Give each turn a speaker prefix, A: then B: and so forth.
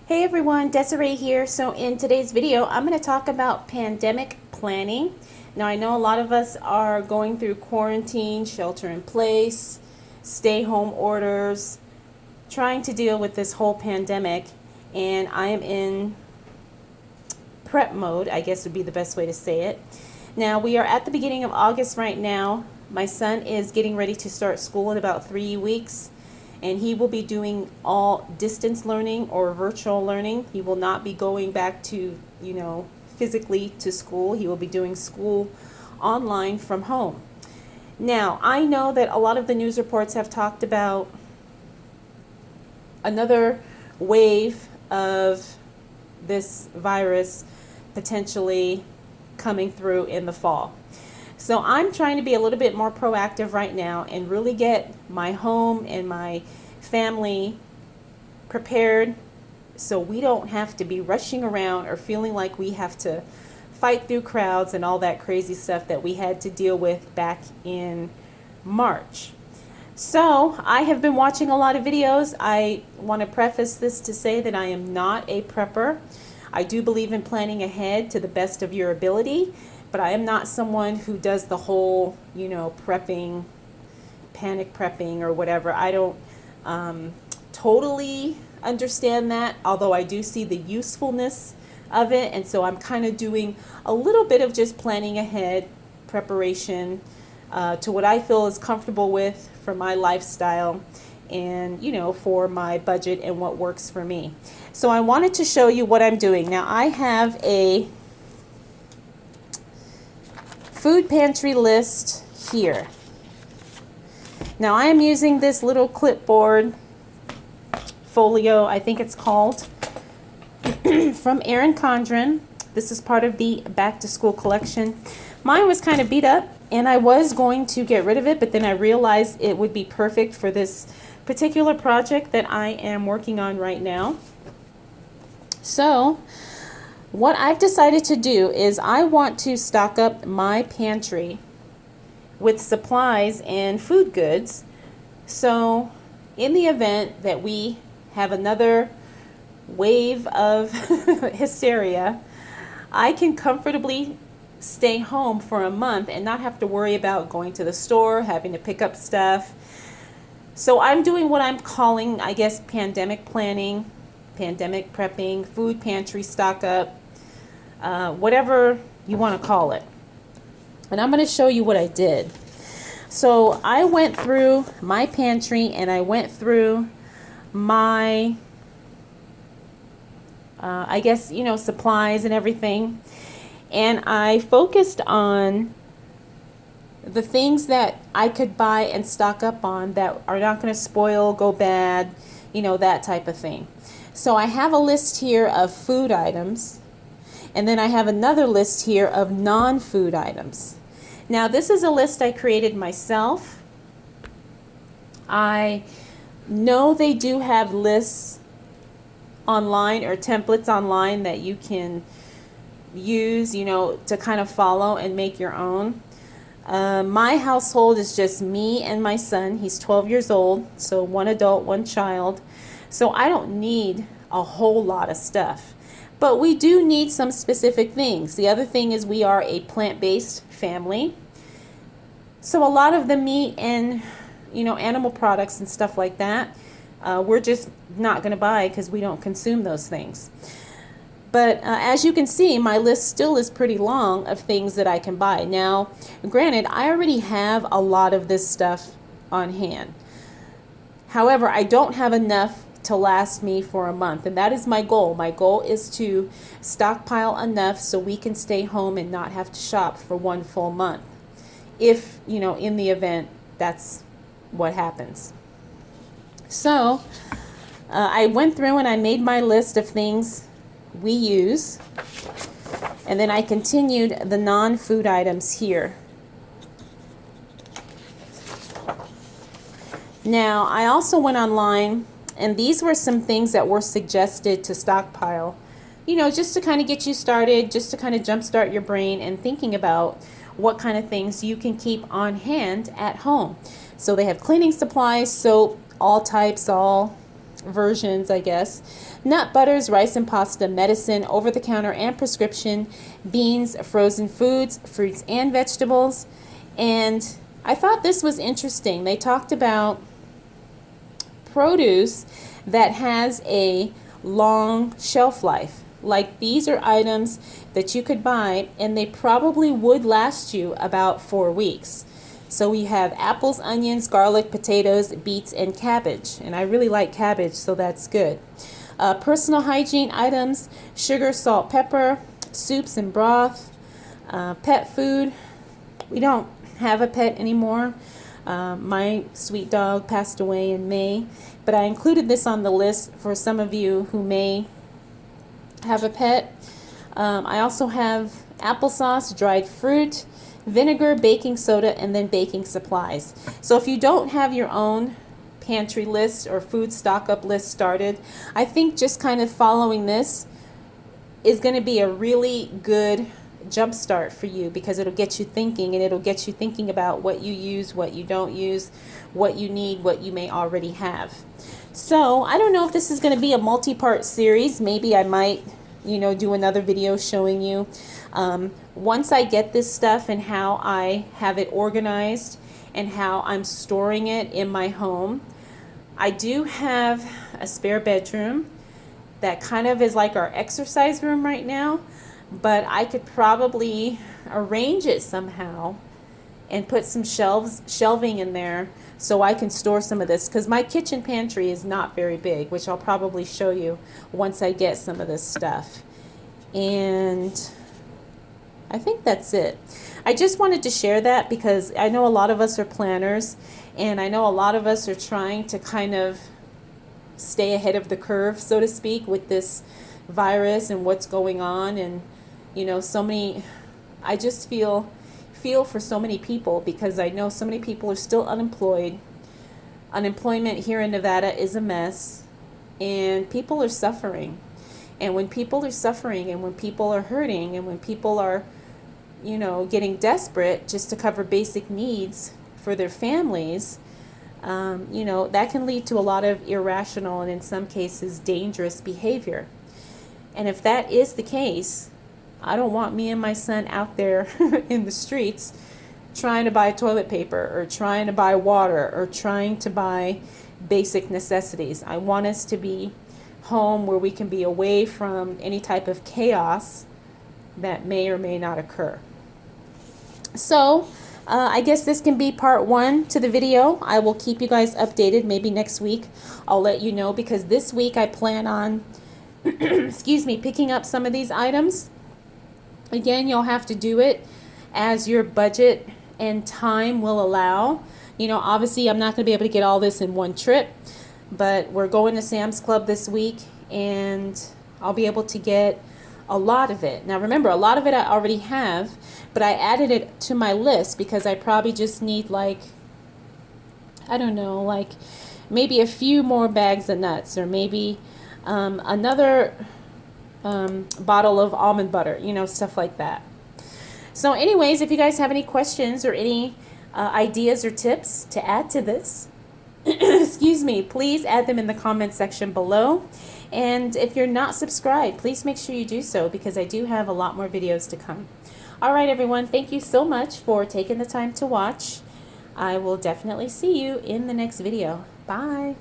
A: Hey everyone, Desiree here. So in today's video, I'm going to talk about pandemic planning. Now I know a lot of us are going through quarantine, shelter in place, stay home orders, trying to deal with this whole pandemic, and I am in prep mode, I guess would be the best way to say it. Now we are at the beginning of August right now. My son is getting ready to start school in about 3 weeks. And he will be doing all distance learning or virtual learning. He will not be going back to, physically to school. He will be doing school online from home. Now, I know that a lot of the news reports have talked about another wave of this virus potentially coming through in the fall. So I'm trying to be a little bit more proactive right now and really get my home and my family prepared so we don't have to be rushing around or feeling like we have to fight through crowds and all that crazy stuff that we had to deal with back in March. So I have been watching a lot of videos. I want to preface this to say that I am not a prepper. I do believe in planning ahead to the best of your ability. But I am not someone who does the whole, prepping, panic prepping or whatever. I don't totally understand that, although I do see the usefulness of it. And so I'm kind of doing a little bit of just planning ahead, preparation to what I feel is comfortable with for my lifestyle and, for my budget and what works for me. So I wanted to show you what I'm doing. Now I have a food pantry list here. Now I am using this little clipboard folio, I think it's called, from Erin Condren. This is part of the back to school collection. Mine was kind of beat up and I was going to get rid of it, but then I realized it would be perfect for this particular project that I am working on right now. So what I've decided to do is I want to stock up my pantry with supplies and food goods. So in the event that we have another wave of hysteria, I can comfortably stay home for a month and not have to worry about going to the store, having to pick up stuff. So I'm doing what I'm calling, I guess, pandemic planning, pandemic prepping, food pantry stock up, whatever you want to call it. And I'm going to show you what I did. So I went through my pantry and I went through my, I guess, supplies and everything. And I focused on the things that I could buy and stock up on that are not going to spoil, go bad, that type of thing. So I have a list here of food items. And then I have another list here of non-food items. Now this is a list I created myself. I know they do have lists online or templates online that you can use, to kind of follow and make your own. My household is just me and my son. He's 12 years old, so one adult, one child. So I don't need a whole lot of stuff. But we do need some specific things. The other thing is we are a plant-based family. So a lot of the meat and, animal products and stuff like that, we're just not going to buy because we don't consume those things. But as you can see, my list still is pretty long of things that I can buy. Now, granted, I already have a lot of this stuff on hand. However, I don't have enough to last me for a month, and that is my goal. My goal is to stockpile enough so we can stay home and not have to shop for one full month, if in the event that's what happens. So I went through and I made my list of things we use, and then I continued the non-food items here. Now I also went online, and these were some things that were suggested to stockpile, just to kind of get you started, just to kind of jumpstart your brain and thinking about what kind of things you can keep on hand at home. So they have cleaning supplies, soap, all types, all versions, I guess. Nut butters, rice and pasta, medicine, over-the-counter and prescription, beans, frozen foods, fruits and vegetables. And I thought this was interesting. They talked about produce that has a long shelf life. Like, these are items that you could buy and they probably would last you about 4 weeks. So we have apples, onions, garlic, potatoes, beets, and cabbage. And I really like cabbage, so that's good. Personal hygiene items, sugar, salt, pepper, soups and broth, pet food. We don't have a pet anymore. My sweet dog passed away in May, but I included this on the list for some of you who may have a pet. I also have applesauce, dried fruit, vinegar, baking soda, and then baking supplies. So if you don't have your own pantry list or food stock up list started, I think just kind of following this is going to be a really good jump start for you, because it'll get you thinking, and it'll get you thinking about what you use, what you don't use, what you need, what you may already have. So I don't know if this is going to be a multi-part series. Maybe I might, do another video showing you once I get this stuff and how I have it organized and how I'm storing it in my home. I do have a spare bedroom that kind of is like our exercise room right now, but I could probably arrange it somehow and put some shelving in there so I can store some of this, because my kitchen pantry is not very big, which I'll probably show you once I get some of this stuff. And I think that's it. I just wanted to share that because I know a lot of us are planners, and I know a lot of us are trying to kind of stay ahead of the curve, so to speak, with this virus and what's going on. And so many, I just feel for so many people, because I know so many people are still unemployed. Unemployment here in Nevada is a mess, and people are suffering. And when people are suffering, and when people are hurting, and when people are getting desperate just to cover basic needs for their families, that can lead to a lot of irrational and in some cases dangerous behavior. And if that is the case, I don't want me and my son out there in the streets trying to buy toilet paper or trying to buy water or trying to buy basic necessities. I want us to be home where we can be away from any type of chaos that may or may not occur. So I guess this can be part 1 to the video. I will keep you guys updated. Maybe next week I'll let you know, because this week I plan on picking up some of these items. Again, you'll have to do it as your budget and time will allow. Obviously I'm not going to be able to get all this in one trip, but we're going to Sam's Club this week and I'll be able to get a lot of it. Now remember, a lot of it I already have, but I added it to my list because I probably just need maybe a few more bags of nuts, or maybe another bottle of almond butter, stuff like that. So anyways, if you guys have any questions or any ideas or tips to add to this, please add them in the comment section below. And if you're not subscribed, please make sure you do so, because I do have a lot more videos to come. All right, everyone, thank you so much for taking the time to watch. I will definitely see you in the next video. Bye.